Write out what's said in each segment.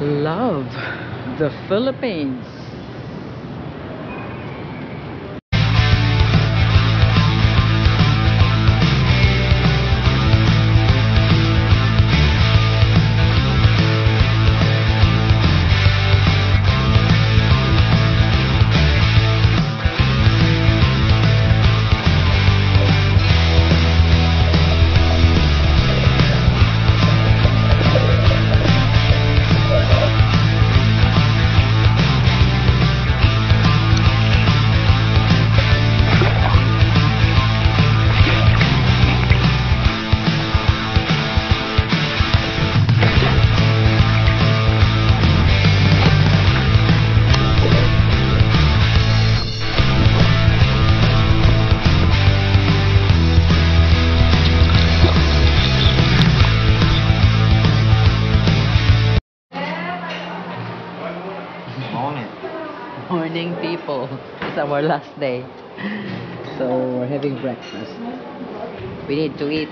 Love the Philippines. Morning, people. It's our last day. So we're having breakfast. We need to eat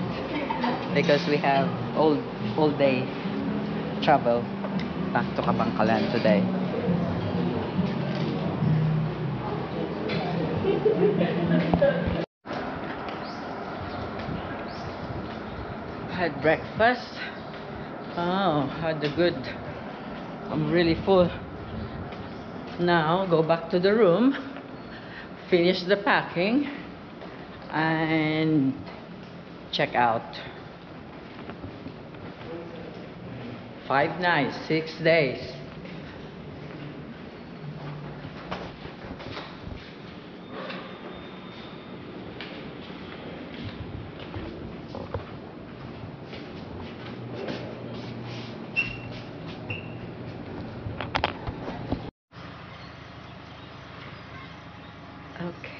because we have all day travel back to Kabangkalan today. Had breakfast. Oh, had a good. I'm really full. Now go back to the room, finish the packing, and check out. 5 nights, 6 days.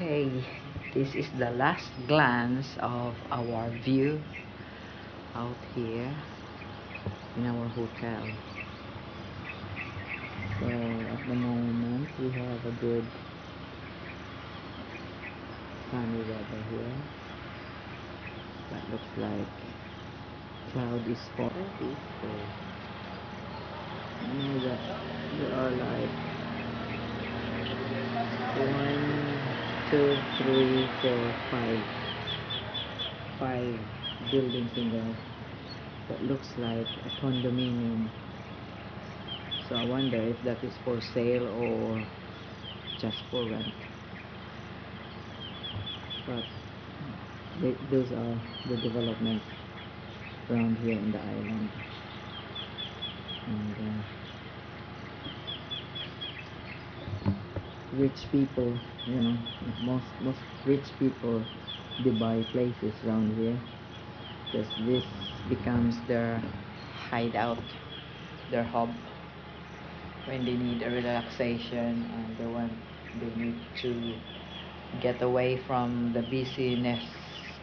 Okay, this is the last glance of our view out here in our hotel. So at the moment we have a good sunny weather here. That looks like cloud is spotty. So you know that there are like 1, 2, 3, 4, 5 buildings in there that looks like a condominium. So I wonder if that is for sale or just for rent. But those are the developments around here in the island. And rich people, you know, most rich people, they buy places around here because this becomes their hideout, their hub when they need a relaxation and they need to get away from the busyness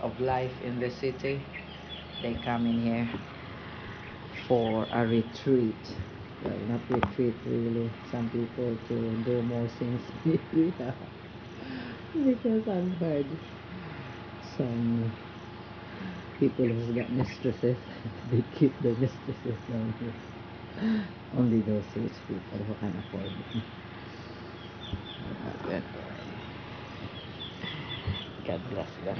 of life in the city. They come in here for a retreat. Well, not retreat really, some people to do more things. Yeah. Because I've heard some people who's got mistresses, they keep the mistresses down here. Only those rich people who can afford it. But God bless them.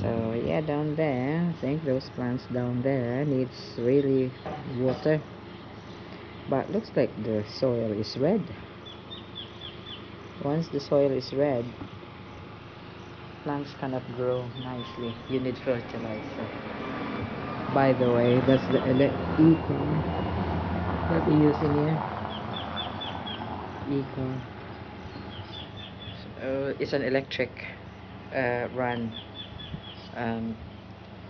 So yeah, down there, I think those plants down there needs really water. But looks like the soil is red. Once the soil is red, plants cannot grow nicely. You need fertilizer. By the way, that's the e-car that we use in here. E-car. It's an electric run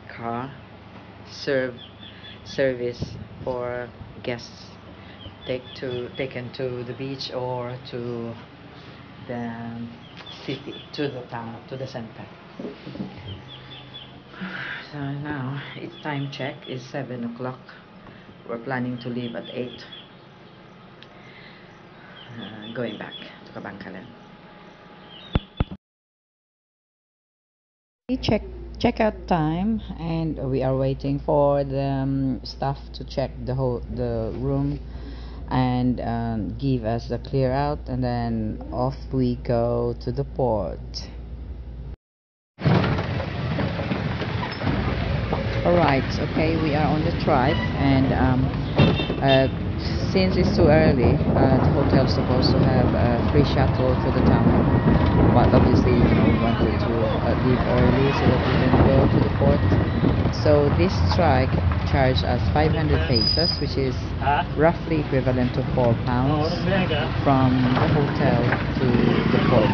car service for guests taken to the beach or to the city, to the town, to the center. So now it's time check is 7 o'clock. We're planning to leave at 8, going back to Kabangkalan. Checkout time, and we are waiting for the staff to check the room and give us the clear out, and then off we go to the port. Alright, okay, we are on the drive, and since it's too early, the hotel is supposed to have a free shuttle to the town, but obviously, we wanted to leave early so that we can go to the port. So this strike charged us 500 pesos, which is roughly equivalent to £4 from the hotel to the port.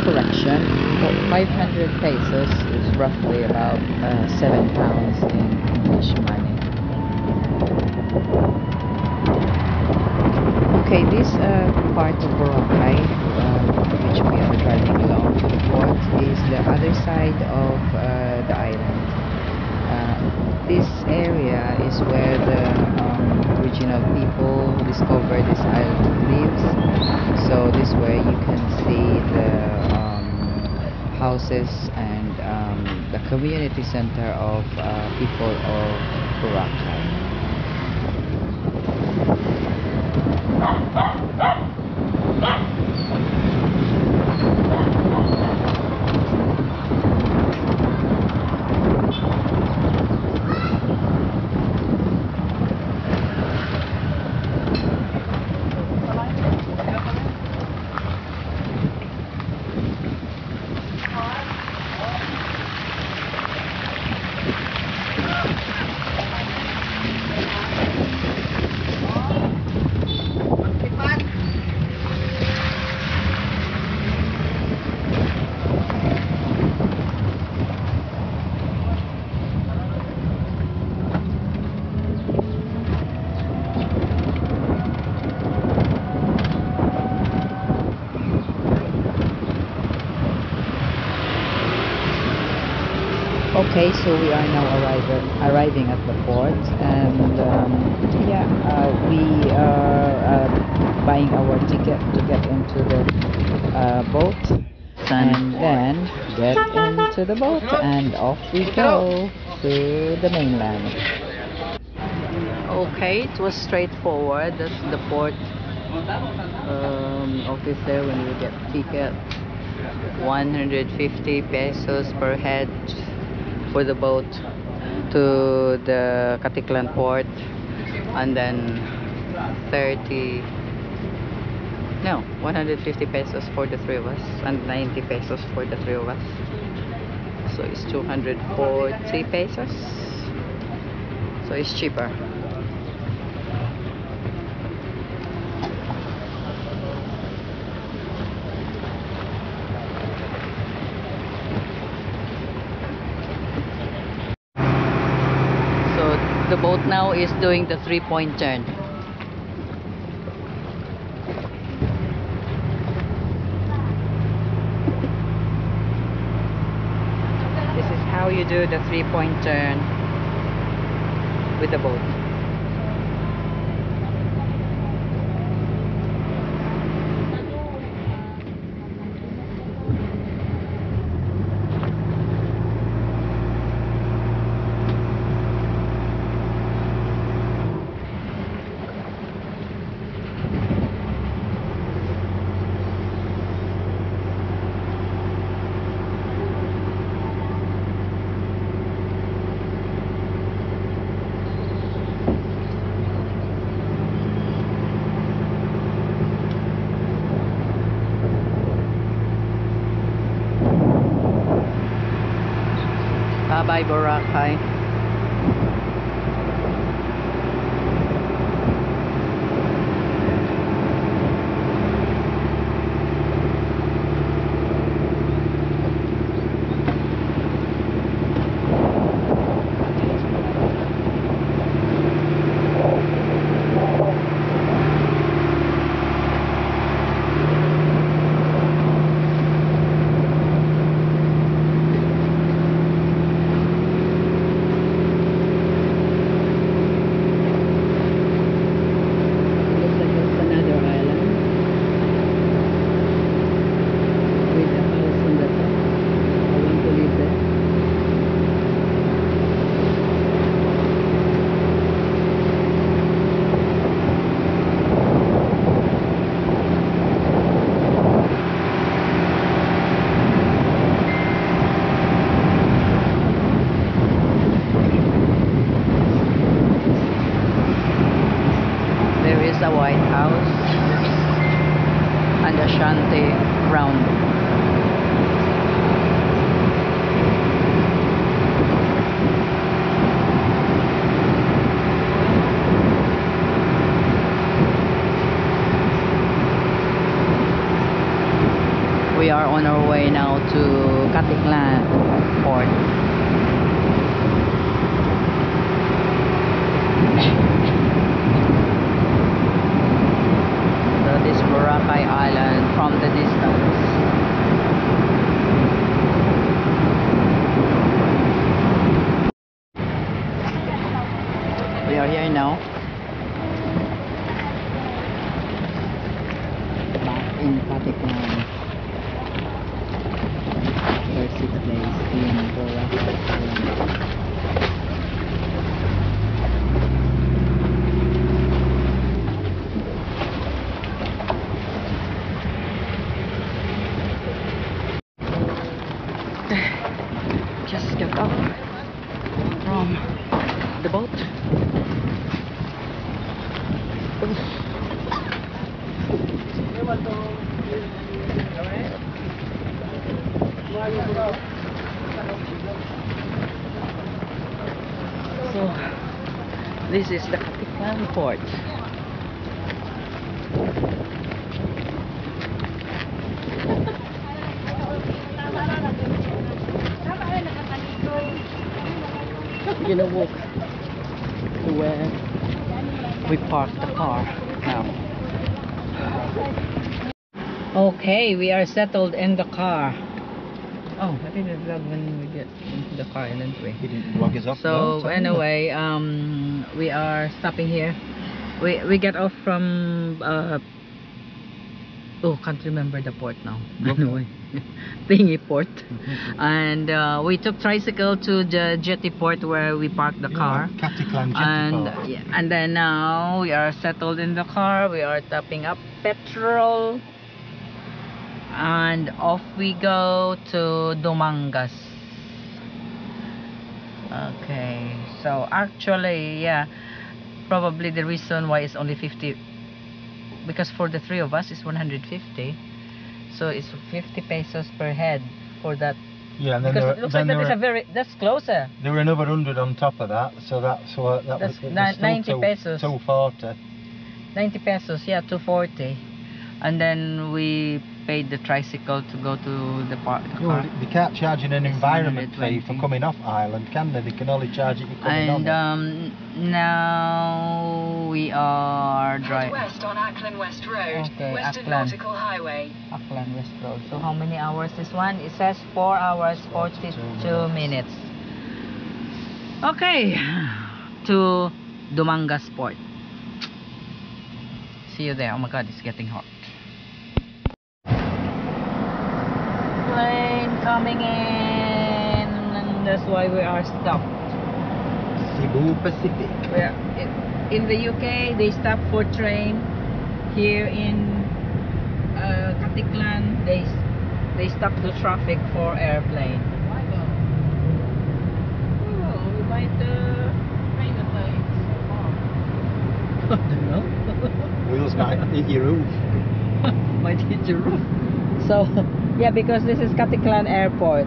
Correction, 500 pesos is roughly about £7 in English money. Okay, this part of Boracay, which we are driving along to the port, is the other side of the island. This area is where the original people who discovered this island lives. So this way you can see the houses and the community center of people of Boracay. Okay, so we are now arriving at the port, and we are buying our ticket to get into the boat, and then get into the boat, and off we go to the mainland. Okay, it was straightforward. That's the port officer when you get ticket. 150 pesos per head for the boat to the Katiklan port, and then 150 pesos for the three of us, and 90 pesos for the three of us, so it's 240 pesos, so it's cheaper. The boat now is doing the 3-point turn. This is how you do the 3-point turn with the boat. Bye-bye, Boracay. way round. We are on our way now to Katiklan port. So this Boracay Island from the distance. We are here now. Back in Katiklan. For 6 days in Boracay Island. Just got off from the boat. So this is the Katiklan port. We're gonna walk to where we parked the car now. Okay, we are settled in the car. Oh, I think the vlog when we get into the car, didn't we? He didn't vlog us off. So anyway, we are stopping here. We get off from oh, can't remember the port now. Anyway, Thingy port, and we took tricycle to the jetty port where we parked the car. Katiklan jetty port. Yeah, and then now we are settled in the car. We are topping up petrol, and off we go to Dumangas. Okay, so actually, yeah, probably the reason why it's only 50, because for the three of us it's 150, so it's 50 pesos per head for that. Yeah, and then because it looks like that is a very, that's closer. There were another 100 on top of that, so that's what that That's was. 90 pesos. 240. 90 pesos, yeah, 240, and then we paid the tricycle to go to the car. They can't charge an It's environment fee 120. for coming off island, can they? They can only charge it for coming And on. now we are Head driving. west on Ackland West Road, Okay, Western Ackland. Nautical Highway. Ackland West Road. So how many hours this one? It says 4 hours 42 minutes. Okay, to Dumangas Port. See you there. Oh my god, it's getting hot. Plane coming in, and that's why we are stopped. Cebu Pacific. We're in the UK. They stop for train. Here in Katiklan, they stop the traffic for airplane. Oh, we might train the plane. I don't know. Wheels might hit your roof. Might hit your roof. So yeah, because this is Katiklan Airport.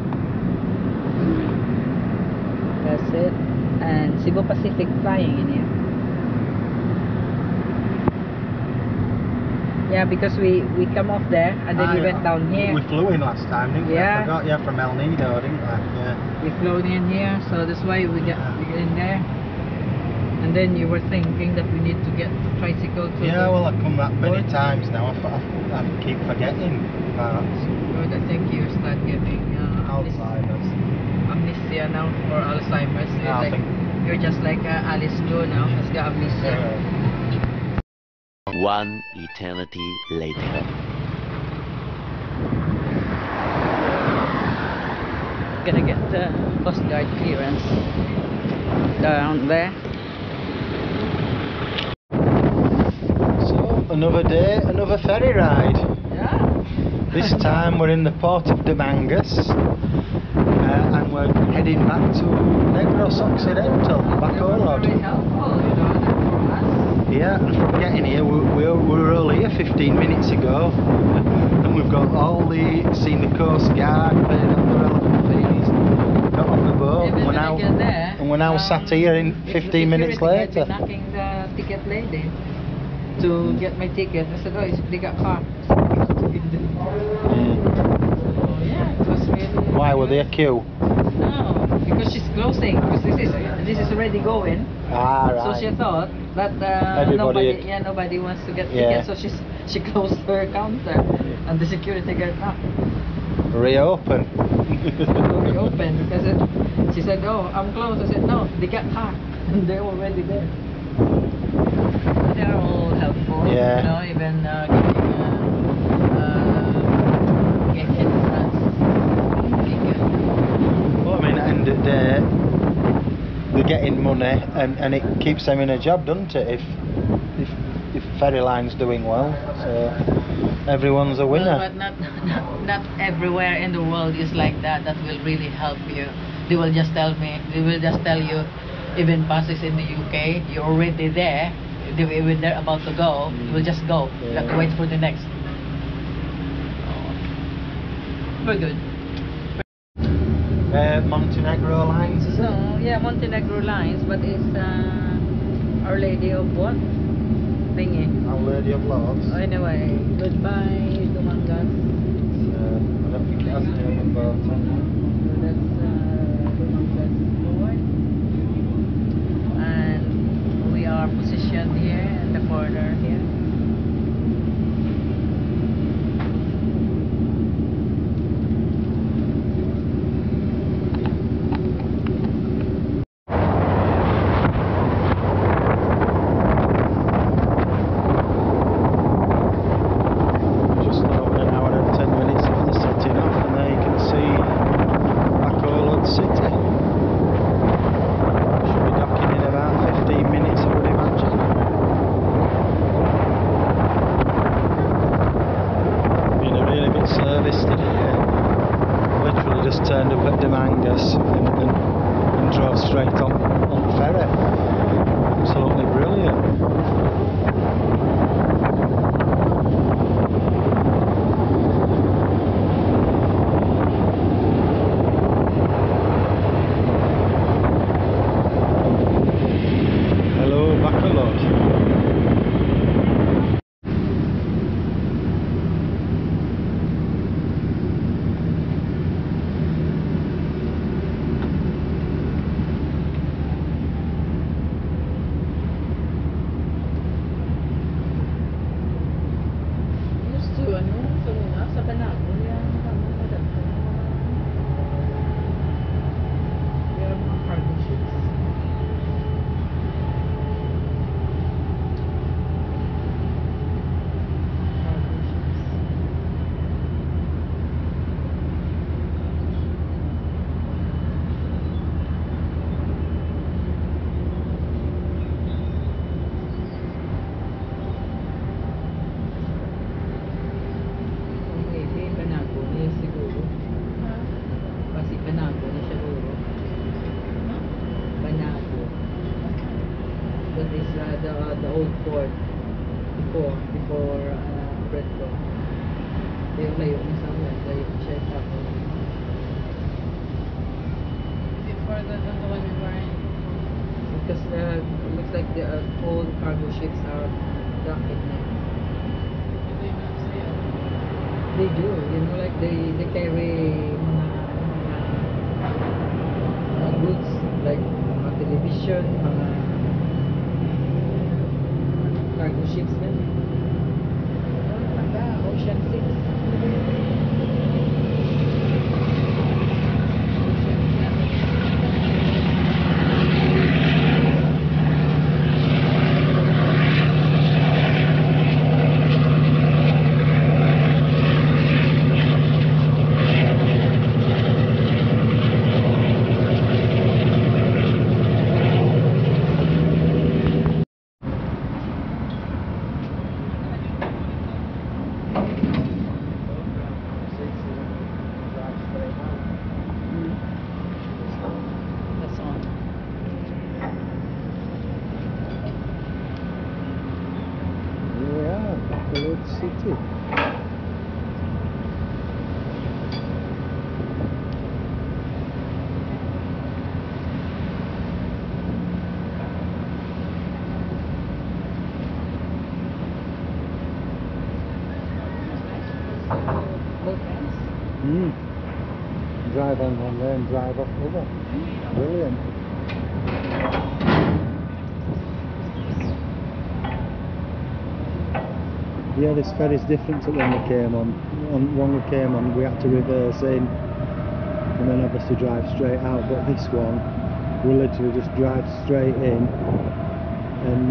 That's it. And Cebu Pacific flying in here. Yeah, because we come off there and then we went down here. We flew in last time, didn't we? Yeah. I forgot, yeah, from El Nido, didn't we? Yeah. We flown in here, so that's why we get in there. And then you were thinking that we need to get tricycle to Yeah, the well, I've come that many port. times now. I keep forgetting parts. But I think you start getting Alzheimer's. amnesia now, or Alzheimer's. Yeah, I think- You're just like Alice Joe now, has got amnesia. One eternity later. Gonna get the Coast Guard clearance down there. So, another day, another ferry ride. Yeah. This time we're in the port of Dumangas and we're heading back to Negros Occidental, Very Bacolod. helpful, you know, that for us. here, and from getting here, we were only here 15 minutes ago, and we've got seen the Coast Guard, paid all the relevant fees, got on the boat, Even and when I get there, we're now sat here in if 15 the minutes security guard later. been knocking the ticket lady to get my ticket. I said, oh, they got caught. So yeah, it was really. Why were they a queue? No, because she's closing. Because this is already going. Ah, right. So she thought that Everybody nobody wants to get Yeah. tickets. So she closed her counter, and the security guard knocked. Reopen. Reopened because she said, oh, I'm closed. I said, no, they got hacked and they're already there. They're all helpful. Yeah. You know, even giving entrance ticket. Well, I mean, at the end of the day, they're getting money, and it keeps them in a job, doesn't it? If ferry line's doing well, so everyone's a winner. Well, but not everywhere in the world is like that. That will really help you. They will just tell you, even buses in the UK, you're already there. When they're about to go, you will just go. You have to wait for the next. We're good. Montenegro lines, is it? No, yeah, Montenegro lines, but it's Our Lady of what? Thingy. Our Lady of Lords. Anyway, goodbye, Dumangas. I don't think it has any other boat on That's Dumangas Board. And we are positioned here in the corner here. Just over an hour and 10 minutes after setting off, and there you can see Bacolod City. Should be docking in about 15 minutes, I would imagine. Been a really good service today. Literally just turned up at Damangas and drove straight on the ferry. Absolutely brilliant. Hello, Bacolod. Used to, sa Banago, yan, meron mga cargo ships. Cargo ships. Maybe Banago niya siguro. Kasi Banago na siguro. Banago. That is the old port before Predco. Layo na sa amin. Layo na siya tapos. Is it further than the one we were in? Because it looks like the old cargo ships are docking now. Did they not sail? They do, you know, like they carry mga goods like mga television, mga cargo ships din. Ocean 6. Drive on one there and drive off the other. Brilliant. Yeah, this ferry's different to when we came on. On one we came on, we had to reverse in and then obviously drive straight out. But this one, we literally just drive straight in, and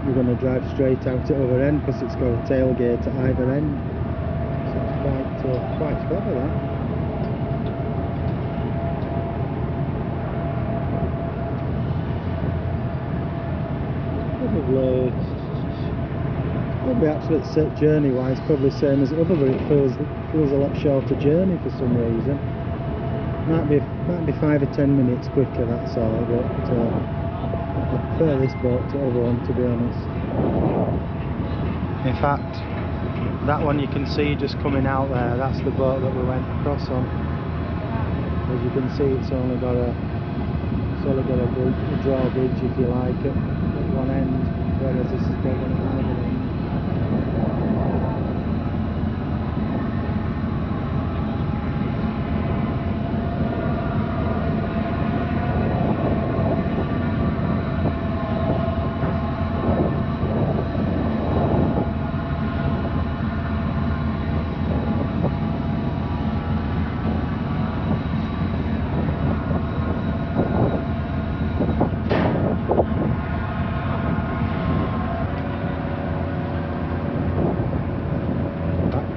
we're going to drive straight out at the other end because it's got a tailgate at either end. So it's quite clever, that. Probably actually set journey wise probably same as the other, but it feels a lot shorter journey for some reason. Might be 5 or 10 minutes quicker, that's all, but I prefer this boat to the other one, to be honest. In fact, that one you can see just coming out there, that's the boat that we went across on. As you can see, it's only got a drawbridge, if you like, at one end, whereas this is got one at either end.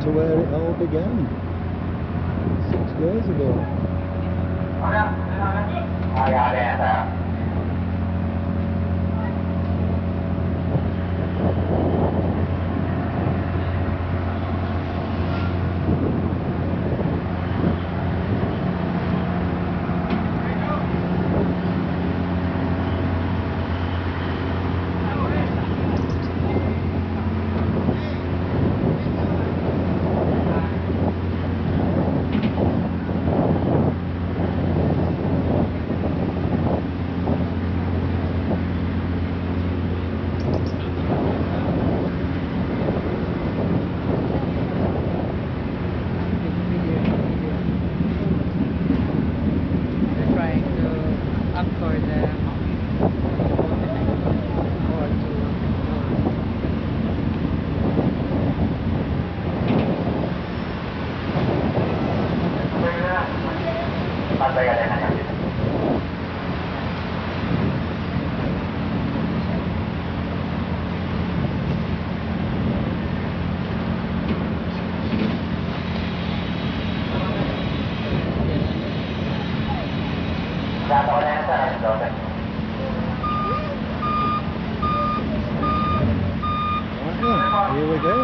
To where it all began 6 years ago. Here we go.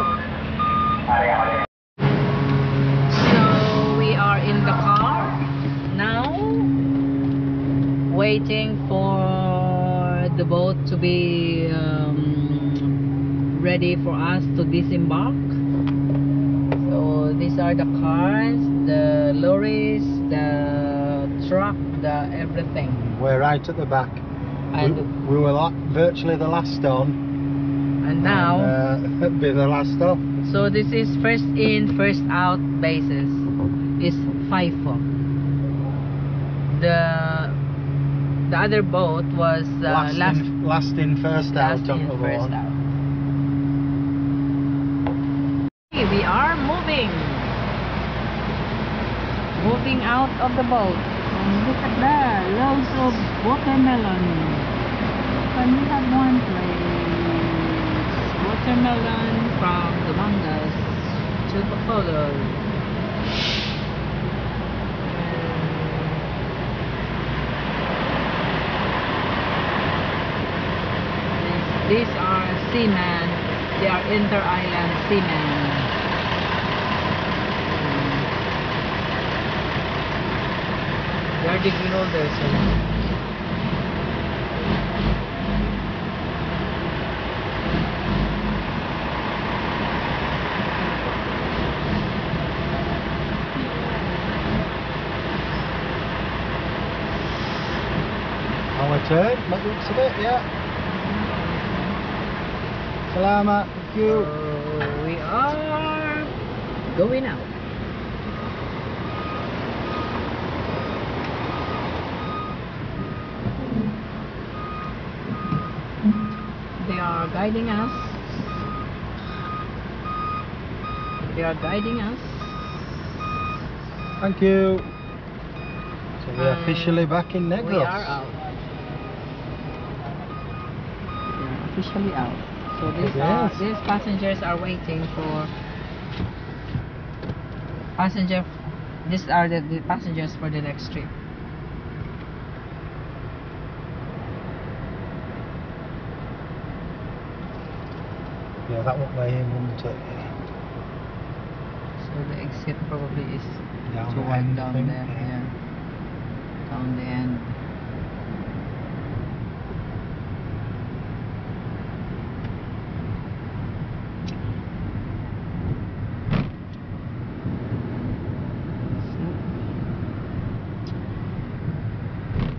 So we are in the car now, waiting for the boat to be ready for us to disembark. So these are the cars, the lorries, the truck, the everything. We're right at the back. And we were virtually the last on. And now, be the last stop. So this is first in, first out basis. It's FIFO. The other boat was last in, first out on the one. Okay, we are moving out of the boat. And look at that, loads of watermelon. Can we have one place? Watermelon from the mangoes to the photo. These are seamen. They are inter-island seamen. They are degree holders. Our turn, that looks a bit, yeah. Salama, thank you. We are going out. are guiding us. They are guiding us. Thank you. So we're officially back in Negros. We are out. We are officially out. So Yes. these passengers are waiting for passenger. These are the passengers for the next trip. Yeah, that won't lay in, wouldn't it? So the exit probably is Down the toward end, I down think, there. yeah. Yeah. Down the end.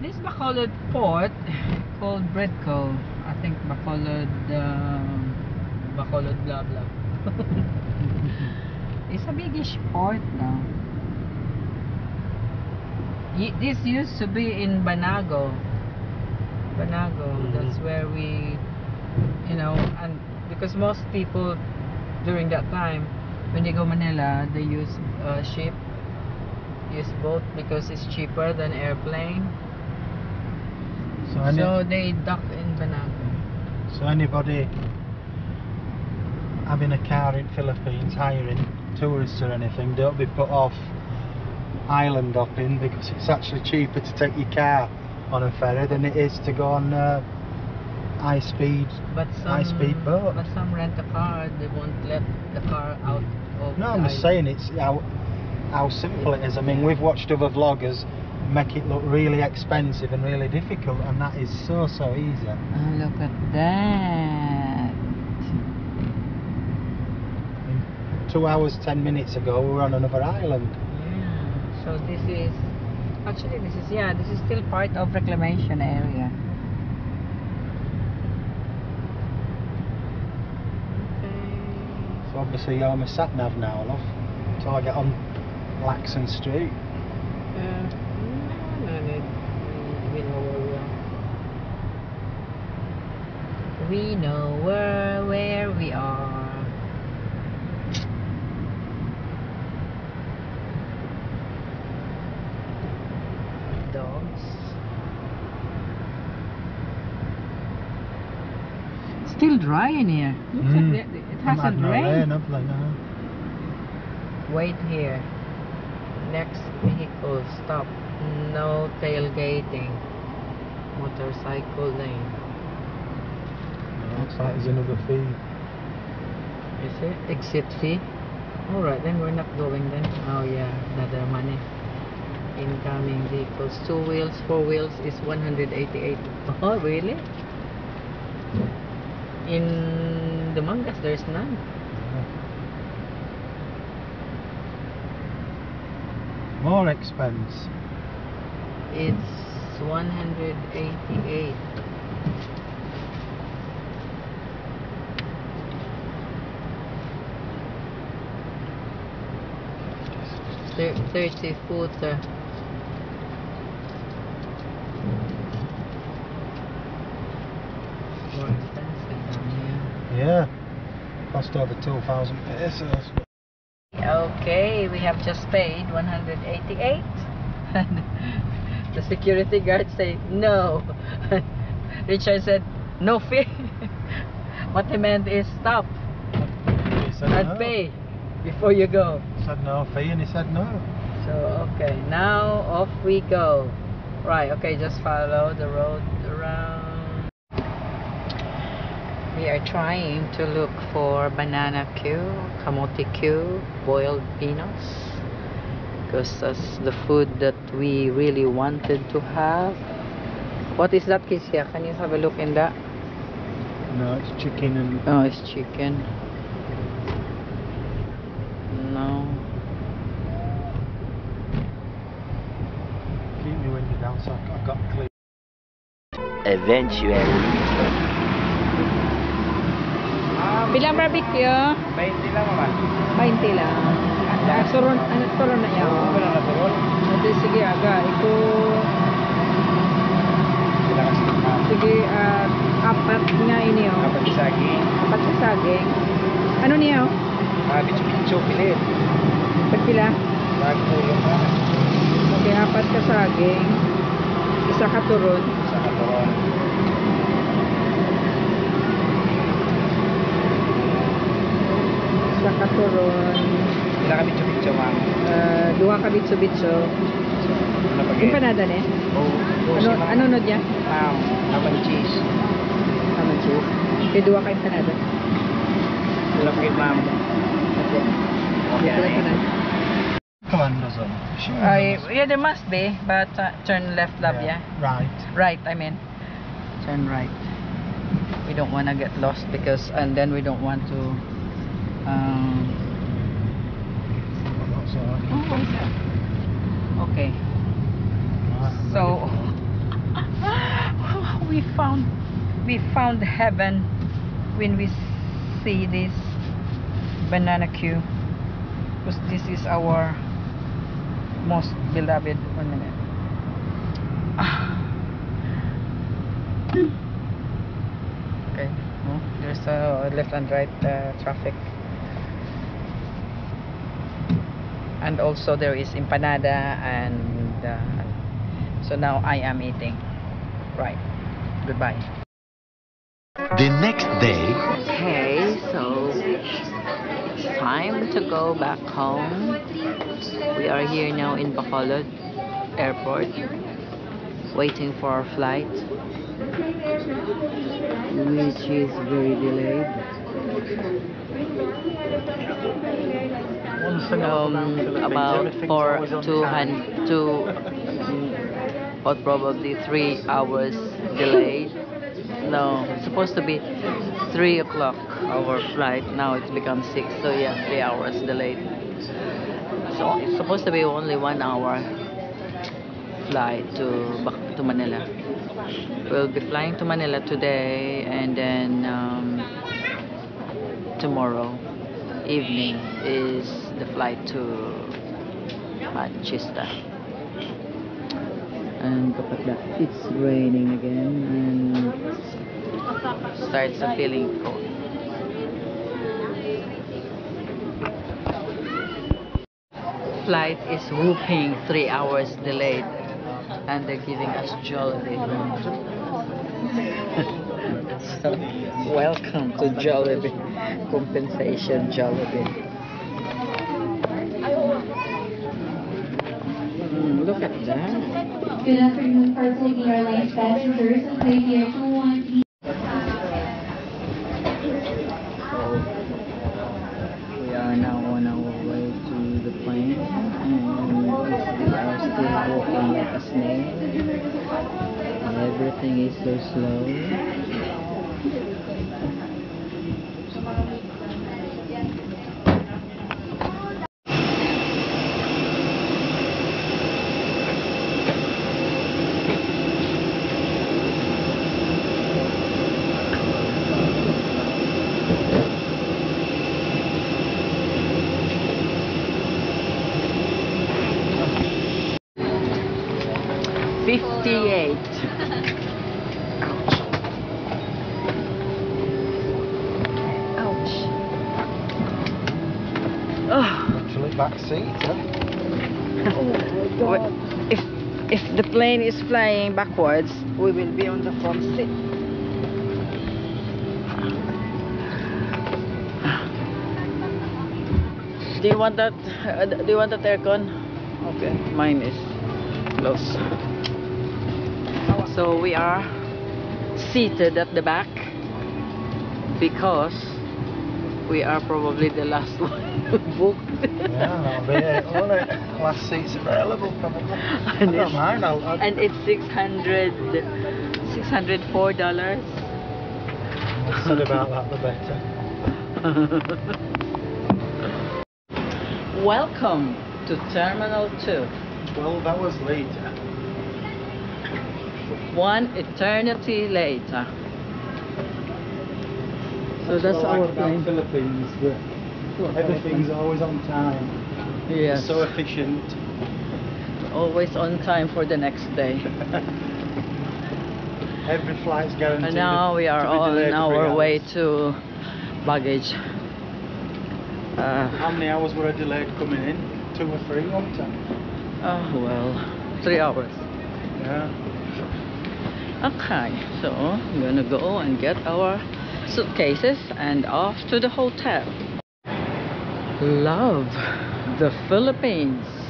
This Bacolod port called Breadco. I think Bacolod Bacolod blah blah. It's a biggish port now. This used to be in Banago. That's where we, and because most people during that time when they go Manila, they use ship, use boat because it's cheaper than airplane. So they dock in Banago. So anybody having a car in Philippines, hiring tourists or anything, don't be put off island hopping, because it's actually cheaper to take your car on a ferry than it is to go on high speed boat. But some rent a car, they won't let the car out of No, the I'm just island. saying it's how simple it is. I mean, we've watched other vloggers make it look really expensive and really difficult, and that is so easy. Oh, look at that. In 2 hours 10 minutes ago we were on another island. Yeah. So this is still part of reclamation area. So obviously you're my sat nav now, love. So I get on Laxon Street. No need. We know where we are. We know where we are. Dogs. Still dry in here. Looks like it hasn't no rain, rained. have they? No. Wait here. Next vehicle stop. No tailgating. Motorcycle lane. Looks like there's another fee. Is it? Exit fee? Alright, then we're not going then. Oh yeah, another money. Incoming vehicles. 2 wheels, 4 wheels is 188. Oh really? In the Mangas there's none. More expense. It's 188. Thir 30 footer. More expensive down here. Yeah. Cost over 2,000 pesos. Okay, we have just paid 188. The security guard said no. Richard said no fee. What he meant is stop He said and no. pay before you go. He said no fee and he said no. So okay, now off we go. Right, okay, just follow the road around. We are trying to look for banana Q, kamote Q, boiled peanuts, because that's the food that we really wanted to have. What is that, Kisya? Can you have a look in that? No, it's chicken and... Oh, it's chicken. No. Keep me window down so I've got clear. Eventually. Bilang barbecue? 20 lang naman. 20 lang. Suron na yan. Wala na turun. Ate, sige, aga. Sige, apat nga ini, oh. Isa saging. Apat ka saging. Ano niya? Bitso pilit. Pagpila? Nagtulong na. Okay, apat ka saging. Isa ka turon. Sa katuron. Isa ka turon. Ilan ka bitso ma'am? Dua ka bitso-bitso. Ano pag Empanada ne? Ano no dyan? Ma'am, naman cheese. Tama cheese. Okay, dua ka empanada. Ano pag ma'am? Okay. Okay, Dito empanada. Commander's on. Sure. Yeah, there must be, but turn left, love, yeah. Right. Right, I mean. Turn right. We don't want to get lost because, and then we don't want to. Okay. So we found heaven when we see this banana queue, because this is our most beloved. 1 minute. Okay, no, there's a left and right traffic, and also there is empanada, and so now I am eating. Right, goodbye. The next day, Okay, so time to go back home. We are here now in Bacolod Airport, waiting for our flight, which is very delayed. About 4 or probably 3 hours delayed. No, it's supposed to be 3 o'clock our flight. Now it's become 6, so yeah, 3 hours delayed. So it's supposed to be only 1 hour flight to Manila. We'll be flying to Manila today, and then tomorrow evening is the flight to Manchester. And look at that, it's raining again and starts feeling cold. Flight is whooping 3 hours delayed, and they're giving us Jollibee. So, welcome to Jollibee. Compensation Jollibee. Look at that. Good afternoon, Parsippany Airlines passengers and Flight 21. We are now on our way to the plane, and we are still walking like a snail. Everything is so slow. Ouch. Literally back seat, huh? If the plane is flying backwards, we will be on the front seat. Do you want that? Do you want that aircon? Okay, mine is close. So we are seated at the back because we are probably the last one booked. Yeah, that'll be it, won't it? Last seat's available, probably. I don't mind. I'll And it's $604. I've said about that, the better. Welcome to Terminal 2. 12 hours later. 1 eternity later. So that's our plane. Philippines, but everything's always on time. Yes. So efficient. Always on time for the next day. Every flight's guaranteed. And now we are to be on delayed 3 our hours. way to baggage. How many hours were I delayed coming in? 2 or 3 one time. Oh well, 3 hours. Yeah. Okay, so I'm gonna go and get our suitcases and off to the hotel. Love the Philippines.